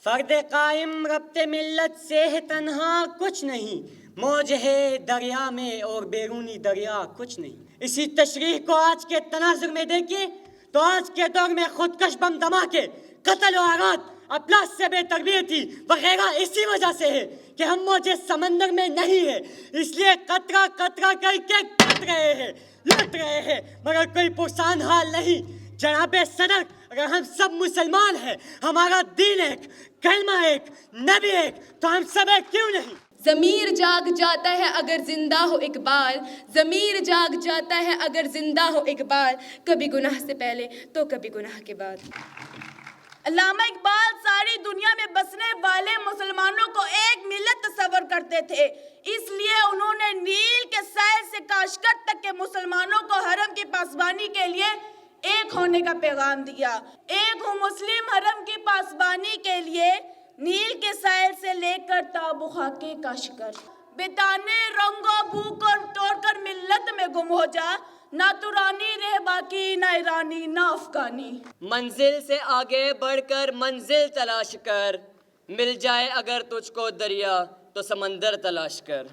فرد قائم ربط ملت سے ہے تنہا کچھ نہیں، موج ہے دریا میں اور بیرونی دریا کچھ نہیں۔ اسی تشریح کو آج کے تناظر میں دیکھیے تو آج کے دور میں خودکش بم دھماکے، قتل و غارت، افلاس سے بے تربیتی وغیرہ اسی وجہ سے ہے کہ ہم موجے سمندر میں نہیں ہیں، اس لیے قطرہ قطرہ کر کے کٹ رہے ہیں، لٹ رہے ہیں، مگر کوئی پرسان حال نہیں۔ جناب صدر، اگر ہم سب مسلمان ہیں، ہمارا دین ایک، کلمہ ایک، نبی ایک، تو ہم سب ایک کیوں نہیں؟ ضمیر جاگ جاتا ہے اگر زندہ ہو اقبال، ضمیر جاگ جاتا ہے اگر زندہ ہو اقبال، کبھی گناہ سے پہلے تو کبھی گناہ کے بعد۔ علامہ اقبال ساری دنیا میں بسنے والے مسلمانوں کو ایک ملت تصور کرتے تھے، اس لیے انہوں نے نیل کے ساحل سے کاشغر تک کے مسلمانوں کو حرم کی پاسبانی کے لیے ایک ہونے کا پیغام دیا۔ ایک ہوں مسلم حرم کی پاسبانی کے لیے، نیل کے ساحل سے لے کر تابو خاکے کاشغر، بتانے رنگ و بو کو توڑ کر ملت میں گم ہو جا، نہ ترانی رہ باقی، نہ ایرانی نہ افغانی۔ منزل سے آگے بڑھ کر منزل تلاش کر، مل جائے اگر تجھ کو دریا تو سمندر تلاش کر۔